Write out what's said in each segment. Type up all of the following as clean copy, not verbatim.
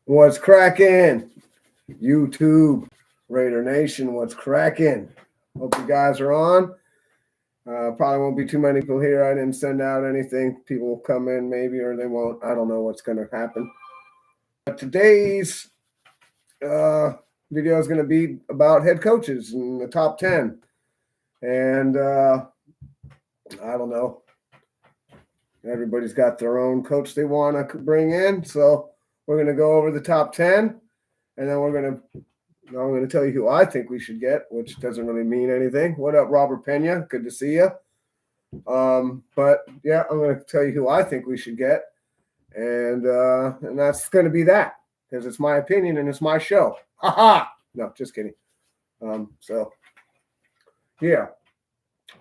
What's cracking? YouTube, Raider Nation, what's cracking? Hope you guys are on. Probably won't be too many people here. I didn't send out anything. People will come in maybe, or they won't. I don't know what's going to happen. But today's video is going to be about head coaches in the top 10. And I don't know. Everybody's got their own coach they want to bring in. So we're going to go over the top 10. And then I'm going to tell you who I think we should get, which doesn't really mean anything. What up, Robert Pena? Good to see you. But yeah, I'm going to tell you who I think we should get, and that's going to be that, because it's my opinion and it's my show. Ha ha! No, just kidding. So yeah.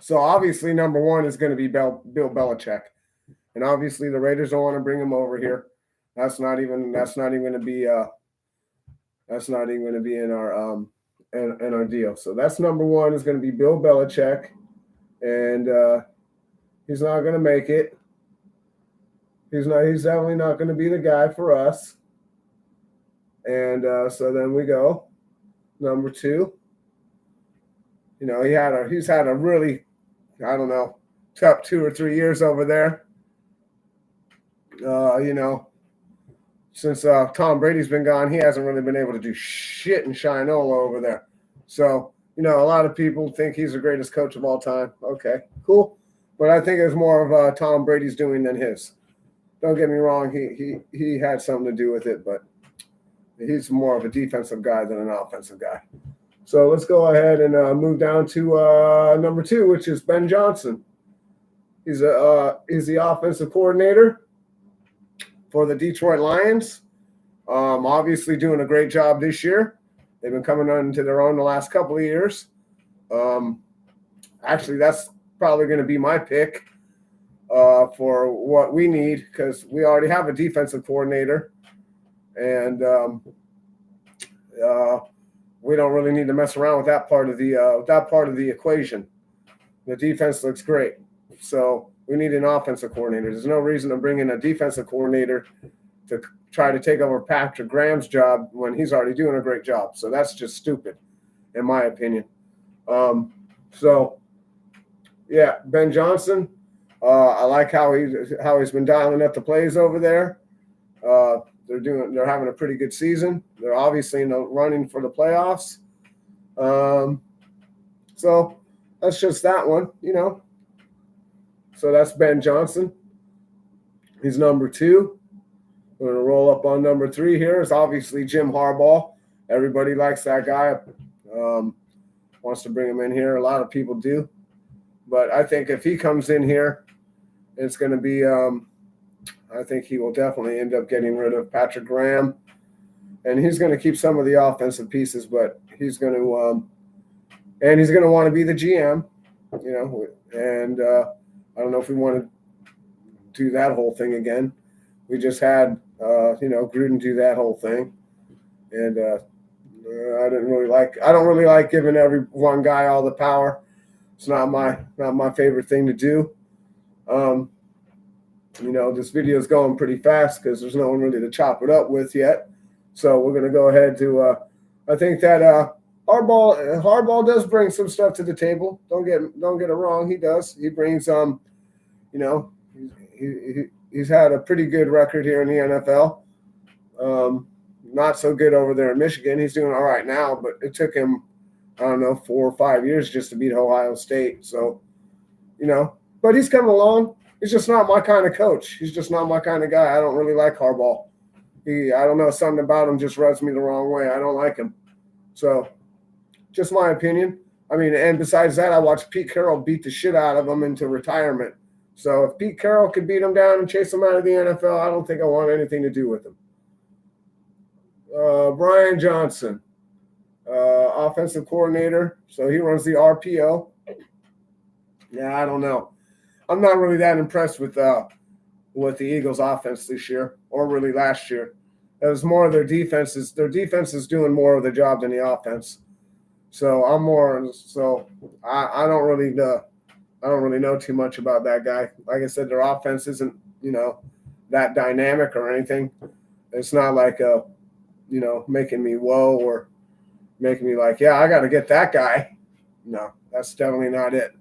So obviously, number one is going to be Bill Belichick, and obviously the Raiders don't want to bring him over here. That's not even going to be in our deal. So that's number one is going to be Bill Belichick, and he's not going to make it. He's definitely not going to be the guy for us. And so then we go number two. You know, he's had a really, I don't know, tough 2 or 3 years over there. You know, since Tom Brady's been gone, he hasn't really been able to do shit in Shinola over there. So, you know, a lot of people think he's the greatest coach of all time. Okay, cool. But I think it's more of Tom Brady's doing than his. Don't get me wrong, he had something to do with it, but he's more of a defensive guy than an offensive guy. So let's go ahead and move down to number two, which is Ben Johnson. He's the offensive coordinator for the Detroit Lions. Obviously doing a great job this year. They've been coming into their own the last couple of years. Actually, that's probably going to be my pick for what we need, because we already have a defensive coordinator, and we don't really need to mess around with that part of the equation. The defense looks great, so we need an offensive coordinator. There's no reason to bring in a defensive coordinator to try to take over Patrick Graham's job when he's already doing a great job. So that's just stupid, in my opinion. So yeah, Ben Johnson. I like how he's been dialing up the plays over there. They're having a pretty good season. They're obviously in the running for the playoffs. So that's just that one, you know. So that's Ben Johnson. He's number two. We're going to roll up on number three here. It's obviously Jim Harbaugh. Everybody likes that guy. Wants to bring him in here. A lot of people do. But I think if he comes in here, it's going to be I think he will definitely end up getting rid of Patrick Graham. And he's going to keep some of the offensive pieces, but he's going to want to be the GM, you know, and I don't know if we want to do that whole thing again. We just had, Gruden do that whole thing. And I don't really like giving every one guy all the power. It's not my favorite thing to do. This video is going pretty fast because there's no one really to chop it up with yet. So we're going to go ahead to, I think that Harbaugh does bring some stuff to the table. Don't get it wrong. He does. He brings, he's had a pretty good record here in the NFL. Not so good over there in Michigan. He's doing all right now, but it took him, 4 or 5 years just to beat Ohio State. So, but he's coming along. He's just not my kind of coach. He's just not my kind of guy. I don't really like Harbaugh. I don't know, something about him just rubs me the wrong way. I don't like him. So, just my opinion. I mean, and besides that, I watched Pete Carroll beat the shit out of him into retirement. So, if Pete Carroll could beat him down and chase him out of the NFL, I don't think I want anything to do with him. Brian Johnson, offensive coordinator. So, he runs the RPO. Yeah, I don't know. I'm not really that impressed with the Eagles' offense this year, or really last year. It was more of their defenses. Their defense is doing more of the job than the offense. So I don't really know too much about that guy. Like I said, their offense isn't that dynamic or anything. It's not like making me whoa or making me like, yeah, I got to get that guy. No, that's definitely not it.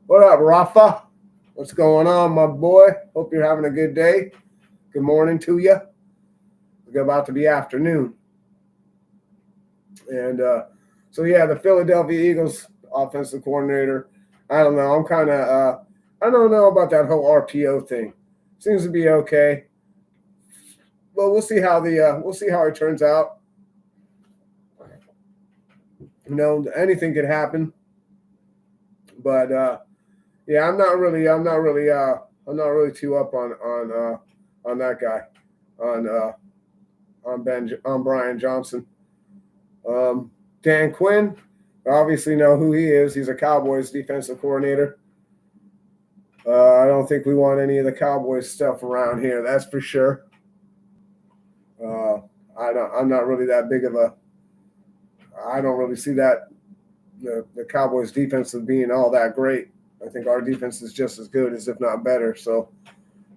What up, Rafa? What's going on, my boy? Hope you're having a good day. Good morning to you. It's about to be afternoon. And so, yeah, the Philadelphia Eagles offensive coordinator, I don't know. I'm kind of, I don't know about that whole RPO thing. Seems to be okay. Well, we'll see how it turns out. Anything could happen. But yeah, I'm not really too up on that guy, on Brian Johnson. Dan Quinn, obviously know who he is. He's a Cowboys defensive coordinator. I don't think we want any of the Cowboys stuff around here. That's for sure. I'm not really that big of a. I don't really see that the Cowboys defense as being all that great. I think our defense is just as good as if not better. So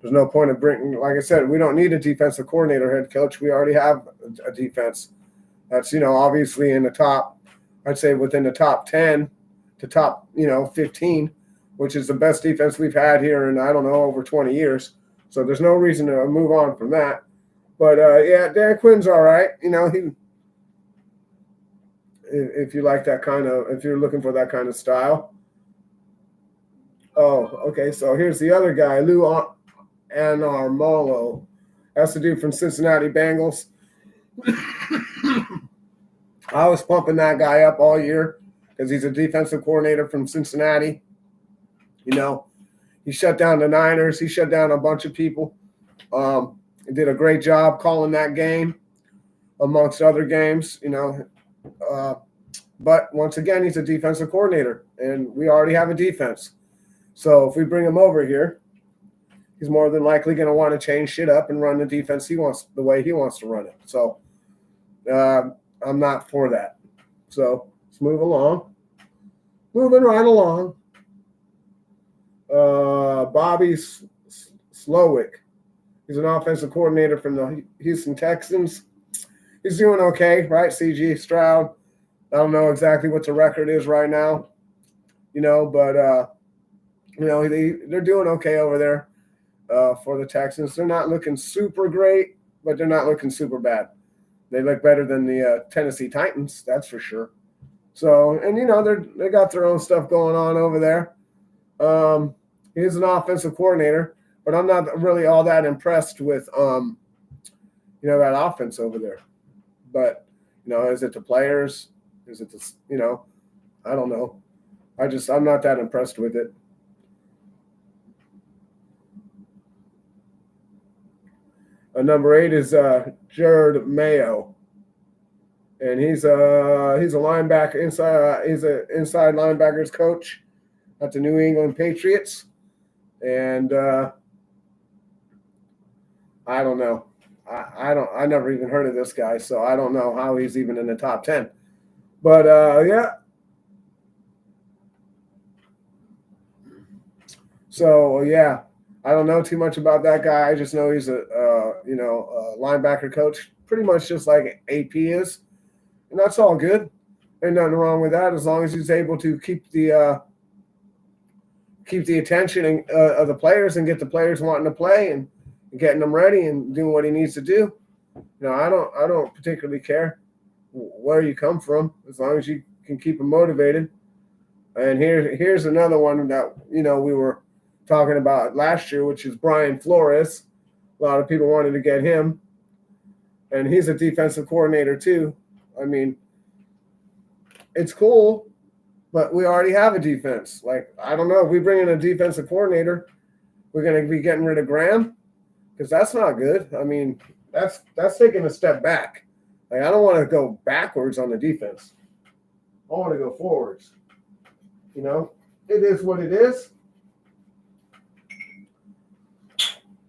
there's no point of bringing. Like I said, we don't need a defensive coordinator, head coach. We already have a defense. That's obviously in the top. I'd say within the top 10 to top 15, which is the best defense we've had here in I don't know over 20 years. So there's no reason to move on from that. But yeah, Dan Quinn's all right. If you like that if you're looking for that kind of style. Oh, okay. So here's the other guy, Lou Anarumo. That's the dude from Cincinnati Bengals. I was pumping that guy up all year because he's a defensive coordinator from Cincinnati. He shut down the Niners. He shut down a bunch of people. He did a great job calling that game, amongst other games. But once again, he's a defensive coordinator, and we already have a defense. So if we bring him over here, he's more than likely going to want to change shit up and run the defense the way he wants to run it. So I'm not for that. So let's move along. Moving right along. Bobby Slowick. He's an offensive coordinator from the Houston Texans. He's doing okay, right? CG Stroud. I don't know exactly what the record is right now, but they're doing okay over there for the Texans. They're not looking super great, but they're not looking super bad. They look better than the Tennessee Titans, that's for sure. So, and they got their own stuff going on over there. He's an offensive coordinator, but I'm not really all that impressed with that offense over there. But is it the players? Is it the I don't know. I'm not that impressed with it. Number 8 is Jared Mayo, and he's a linebacker inside. He's an inside linebackers coach at the New England Patriots, and I don't know. I never even heard of this guy, so I don't know how he's even in the top 10. But yeah. So yeah. I don't know too much about that guy. I just know he's a linebacker coach, pretty much just like AP is, and that's all good. Ain't nothing wrong with that as long as he's able to keep the attention of the players and get the players wanting to play and getting them ready and doing what he needs to do. I don't particularly care where you come from as long as you can keep them motivated. And here's another one that we were talking about last year, which is Brian Flores. A lot of people wanted to get him, and he's a defensive coordinator too. I mean, it's cool, but we already have a defense. Like, I don't know if we bring in a defensive coordinator, we're going to be getting rid of Graham, because that's not good. I mean, that's taking a step back. Like, I don't want to go backwards on the defense. I want to go forwards. It is what it is.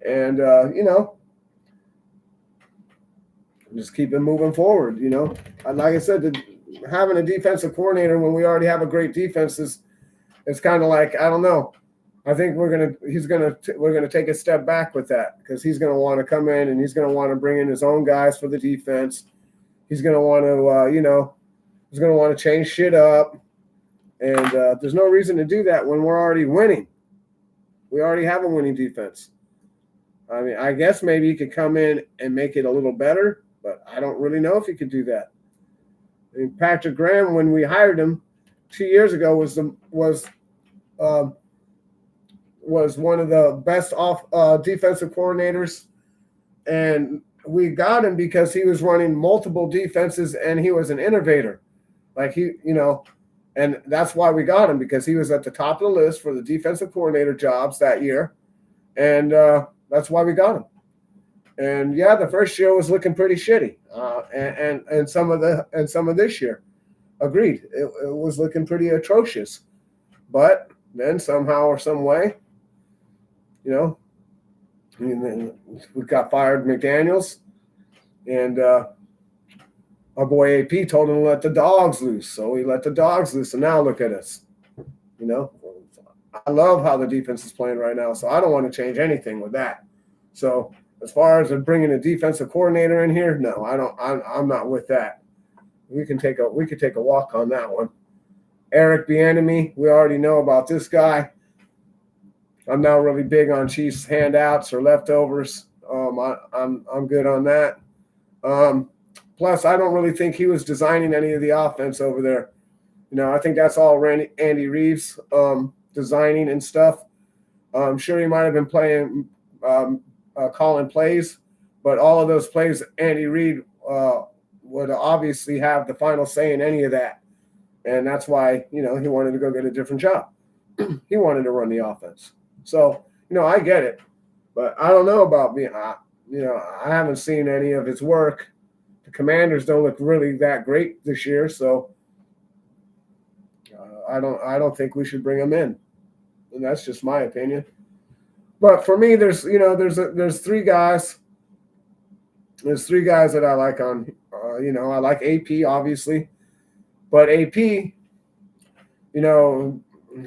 And, just keep it moving forward, And like I said, having a defensive coordinator when we already have a great defense is kind of like, I don't know. I think we're gonna take a step back with that because he's gonna want to come in and he's gonna want to bring in his own guys for the defense. He's gonna want to he's gonna want to change shit up, and there's no reason to do that when we're already winning. We already have a winning defense. I mean, I guess maybe he could come in and make it a little better, but I don't really know if he could do that. I mean, Patrick Graham, when we hired him 2 years ago, was one of the best defensive coordinators, and we got him because he was running multiple defenses and he was an innovator. Like and that's why we got him, because he was at the top of the list for the defensive coordinator jobs that year, and that's why we got him. And yeah, the first year was looking pretty shitty, and some of this year, agreed, it was looking pretty atrocious. But then somehow or some way, we got fired McDaniels, and our boy AP told him to let the dogs loose. So he let the dogs loose, and now look at us. I love how the defense is playing right now, so I don't want to change anything with that. So as far as bringing a defensive coordinator in here, no, I don't. I'm not with that. We could take a walk on that one. Eric Bieniemy, we already know about this guy. I'm not really big on Chiefs handouts or leftovers. I'm good on that. Plus, I don't really think he was designing any of the offense over there. I think that's all Andy Reeves designing and stuff. I'm sure he might have been playing, calling plays, but all of those plays, Andy Reid would obviously have the final say in any of that. And that's why, he wanted to go get a different job. He wanted to run the offense. So, I get it. But I don't know about being, I haven't seen any of his work. The Commanders don't look really that great this year, so I don't think we should bring him in. And that's just my opinion. But for me, there's three guys. There's three guys that I like on. I like AP obviously, but AP, he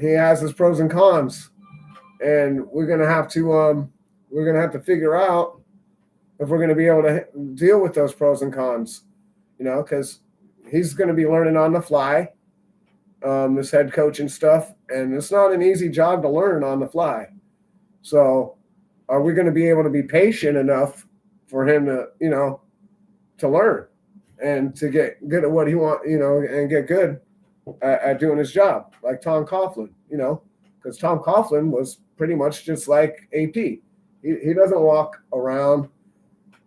has his pros and cons, and we're gonna have to figure out if we're gonna be able to deal with those pros and cons. Because he's gonna be learning on the fly. This head coaching stuff, and it's not an easy job to learn on the fly. So are we going to be able to be patient enough for him to learn and to get good at what he wants, and get good at doing his job, like Tom Coughlin, because Tom Coughlin was pretty much just like AP. He doesn't walk around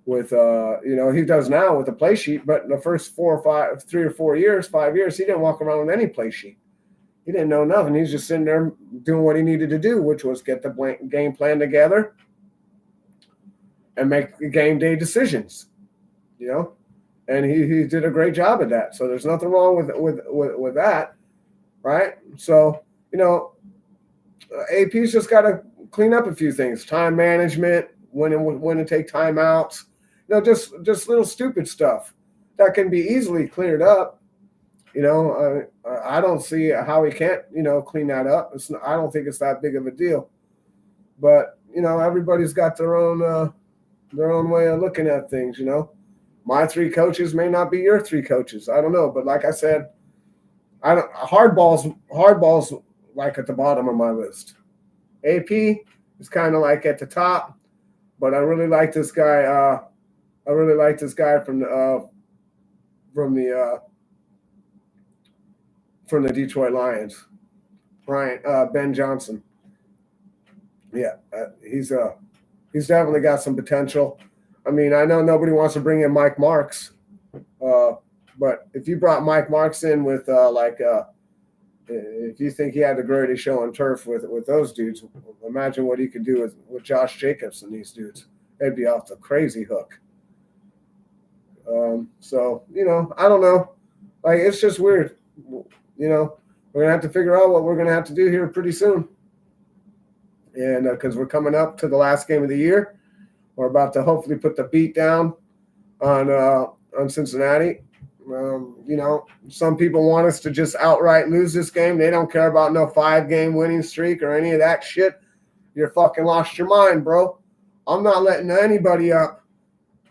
with, he does now with a play sheet, but in the first 5 years, he didn't walk around with any play sheet. He didn't know nothing. He's just sitting there doing what he needed to do, which was get the game plan together and make game day decisions, and he did a great job at that. So there's nothing wrong with that, right? So, AP's just got to clean up a few things, time management, when to take timeouts, just little stupid stuff that can be easily cleared up. I don't see how he can't, clean that up. I don't think it's that big of a deal. But, everybody's got their own way of looking at things, My 3 coaches may not be your 3 coaches. I don't know. But like I said, hardball's like at the bottom of my list. AP is kind of like at the top, but I really like this guy. From the Detroit Lions, Ben Johnson. Yeah, he's definitely got some potential. I mean, I know nobody wants to bring in Mike Marks, but if you brought Mike Marks in with if you think he had the greatest show on turf with those dudes, imagine what he could do with Josh Jacobs and these dudes. They'd be off the crazy hook. So, I don't know. Like, it's just weird. We're going to have to figure out what we're going to have to do here pretty soon. And because we're coming up to the last game of the year, we're about to hopefully put the beat down on Cincinnati. Some people want us to just outright lose this game. They don't care about no 5-game winning streak or any of that shit. You're fucking lost your mind, bro. I'm not letting anybody up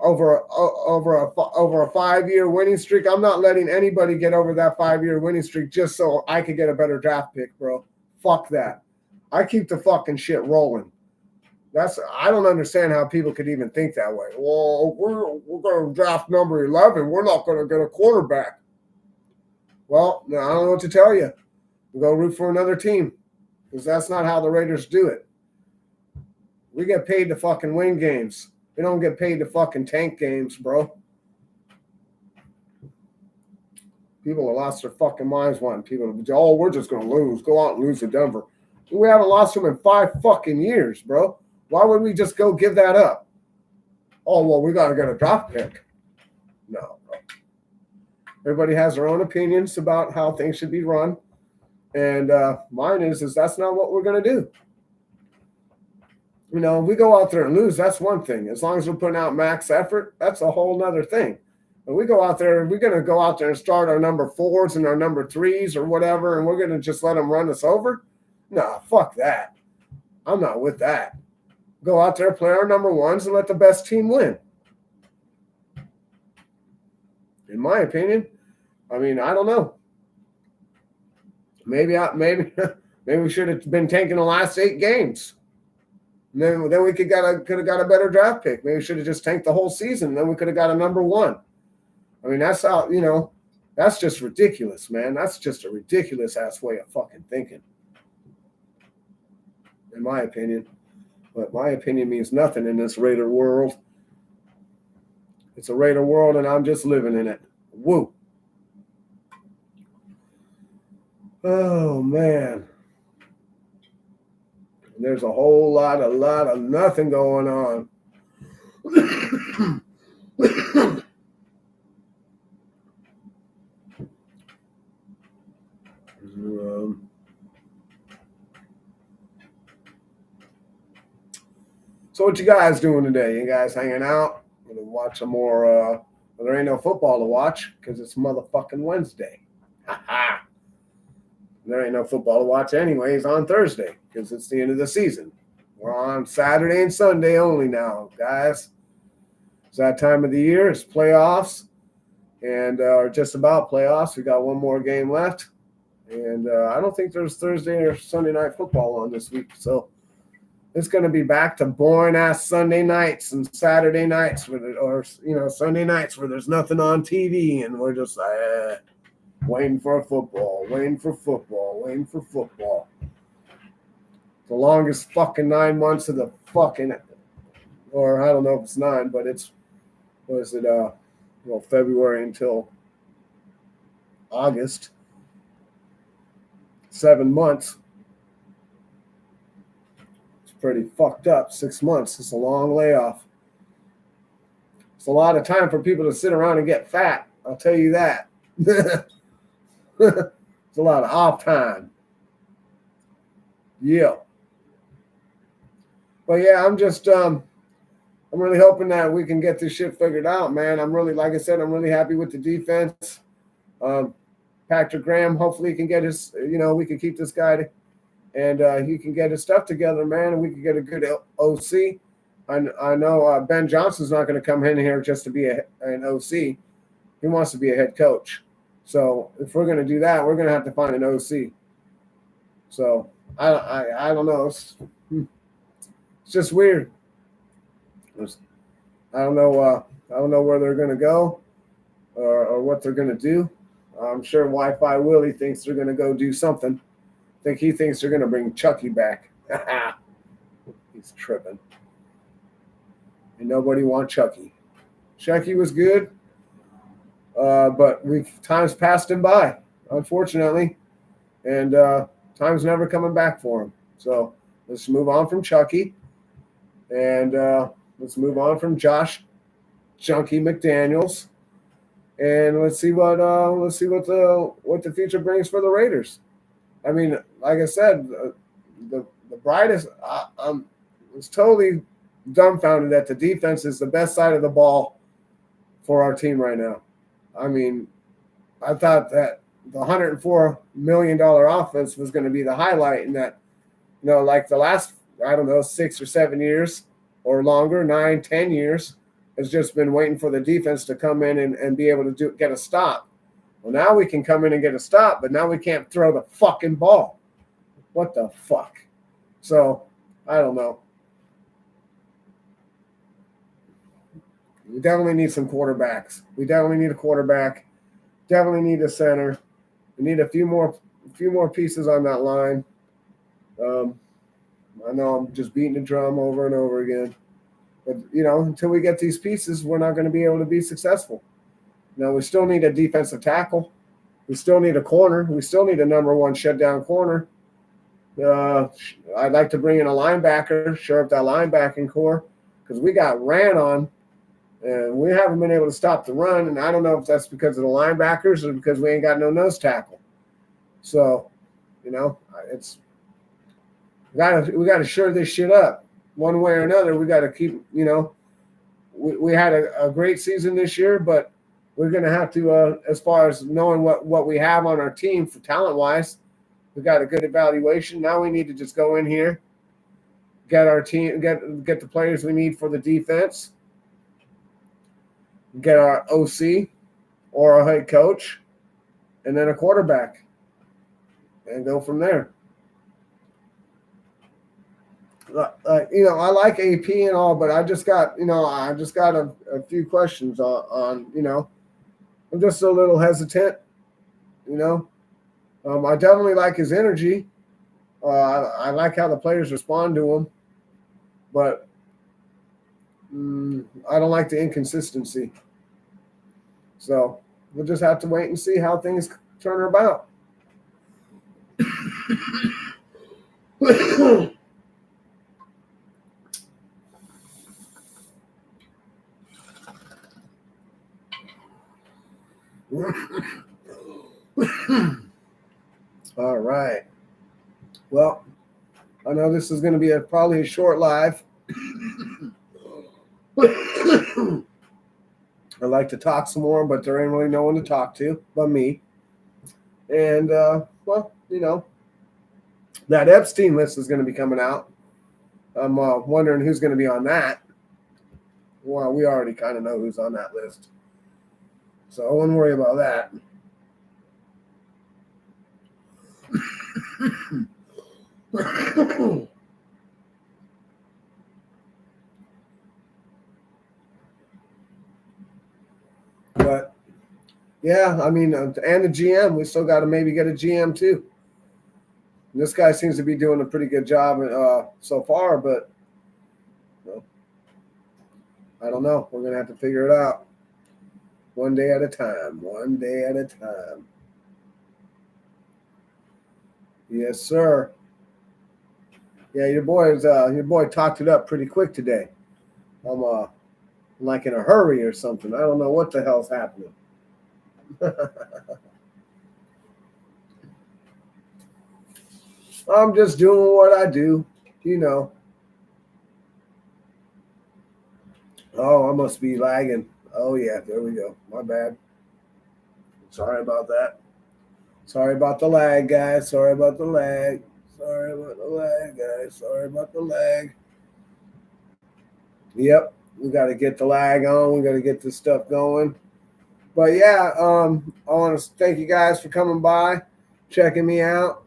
over a 5-year winning streak. I'm not letting anybody get over that 5-year winning streak just so I could get a better draft pick, bro. Fuck that. I keep the fucking shit rolling. I don't understand how people could even think that way. Well, we're going to draft number 11. We're not going to get a quarterback. Well, I don't know what to tell you. We'll go root for another team because that's not how the Raiders do it. We get paid to fucking win games. We don't get paid to fucking tank games, bro. People have lost their fucking minds wanting people to, we're just going to lose. Go out and lose to Denver. We haven't lost them in 5 fucking years, bro. Why would we just go give that up? Oh, well, we got to get a draft pick. No, bro. Everybody has their own opinions about how things should be run. And mine is that's not what we're going to do. We go out there and lose, that's one thing. As long as we're putting out max effort, that's a whole nother thing. But we go out there, we're going to go out there and start our number 4s and our number 3s or whatever, and we're going to just let them run us over? Nah, fuck that. I'm not with that. Go out there, play our number 1s, and let the best team win. In my opinion, I don't know. Maybe we should have been taking the last 8 games. And then we could have got a better draft pick. Maybe we should have just tanked the whole season. Then we could have got a number 1. That's how, that's just ridiculous, man. That's just a ridiculous ass way of fucking thinking. In my opinion. But my opinion means nothing in this Raider world. It's a Raider world, and I'm just living in it. Woo. Oh, man. There's a whole lot of nothing going on. So what you guys doing today? You guys hanging out? Gonna watch some more, there ain't no football to watch because it's motherfucking Wednesday. Ha-ha. There ain't no football to watch anyways on Thursday because it's the end of the season. We're on Saturday and Sunday only now, guys. It's that time of the year. It's playoffs and just about playoffs. We got one more game left. And I don't think there's Thursday or Sunday night football on this week. So it's going to be back to boring-ass Sunday nights and Saturday nights Sunday nights where there's nothing on TV and we're just like, waiting for football. The longest fucking 9 months of the fucking, or I don't know if it's 9, but it's, February until August. 7 months. It's pretty fucked up. 6 months. It's a long layoff. It's a lot of time for people to sit around and get fat. I'll tell you that. It's a lot of off time. Yeah. But yeah, I'm really hoping that we can get this shit figured out, man. Like I said, I'm really happy with the defense. Patrick Graham, hopefully he can get his, we can keep this guy and he can get his stuff together, man, and we can get a good OC. I know Ben Johnson's not going to come in here just to be an OC. He wants to be a head coach. So if we're going to do that, we're going to have to find an OC. So I don't know. It's just weird. I don't know where they're going to go or what they're going to do. I'm sure Wi-Fi Willie thinks they're going to go do something. I think he thinks they're going to bring Chucky back. He's tripping. And nobody wants Chucky. Chucky was good. But time's passed him by, unfortunately, and time's never coming back for him. So let's move on from Chucky, and let's move on from Josh Junkie McDaniels, and let's see what the future brings for the Raiders. I mean, like I said, the brightest. I was totally dumbfounded that the defense is the best side of the ball for our team right now. I mean, I thought that the $104 million offense was going to be the highlight, and that, like the last, I don't know, 6 or 7 years or longer, 9, 10 years, has just been waiting for the defense to come in and be able to get a stop. Well, now we can come in and get a stop, but now we can't throw the fucking ball. What the fuck? So, I don't know. We definitely need some quarterbacks. We definitely need a quarterback. Definitely need a center. We need a few more pieces on that line. I know I'm just beating the drum over and over again. But, until we get these pieces, we're not going to be able to be successful. Now, we still need a defensive tackle. We still need a corner. We still need a number one shutdown corner. I'd like to bring in a linebacker, shore up that linebacking core, because we got ran on, and we haven't been able to stop the run. And I don't know if that's because of the linebackers or because we ain't got no nose tackle. So, it's we got to shore this shit up one way or another. We got to keep, we had a great season this year, but we're going to have to, as far as knowing what we have on our team for talent-wise, we got a good evaluation. Now we need to just go in here, get our team, get the players we need for the defense, get our OC or our head coach, and then a quarterback, and go from there. I like AP and all, but I just got a few questions on I'm just a little hesitant, I definitely like his energy. I like how the players respond to him, but I don't like the inconsistency. So we'll just have to wait and see how things turn about. All right. Well, I know this is going to be probably a short live. I like to talk some more, but there ain't really no one to talk to but me. And, that Epstein list is going to be coming out. I'm wondering who's going to be on that. Well, we already kind of know who's on that list. So I wouldn't worry about that. But, yeah, I mean, and the GM, we still got to maybe get a GM too. And this guy seems to be doing a pretty good job so far, but I don't know. We're going to have to figure it out. One day at a time. One day at a time. Yes, sir. Yeah, your boy talked it up pretty quick today. I'm like in a hurry or something. I don't know what the hell's happening. I'm just doing what I do, Oh, I must be lagging. Oh, yeah, there we go. My bad. Sorry about that. Sorry about the lag, guys. Sorry about the lag. Sorry about the lag, guys. Sorry about the lag. Yep, we got to get the lag on. We got to get this stuff going. But, yeah, I want to thank you guys for coming by, checking me out.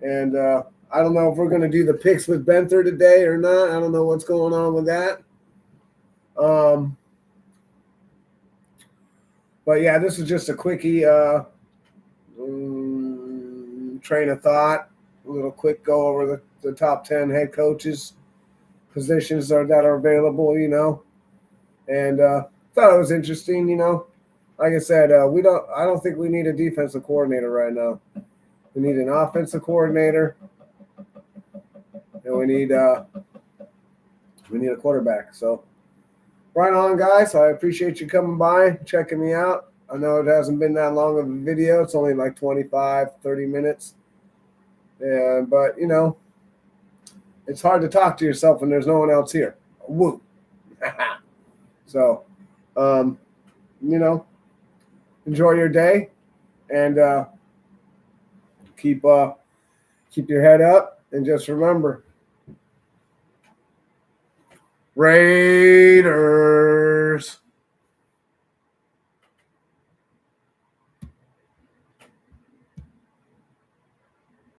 And I don't know if we're going to do the picks with Benther today or not. I don't know what's going on with that. But yeah, this is just a quickie train of thought. A little quick go over the top 10 head coaches positions that are available, and thought it was interesting, Like I said, I don't think we need a defensive coordinator right now. We need an offensive coordinator, and we need a quarterback. So, right on, guys. I appreciate you coming by, checking me out. I know it hasn't been that long of a video. It's only like 25, 30 minutes. But, it's hard to talk to yourself when there's no one else here. Woo. So, enjoy your day. And keep your head up, and just remember, Raiders.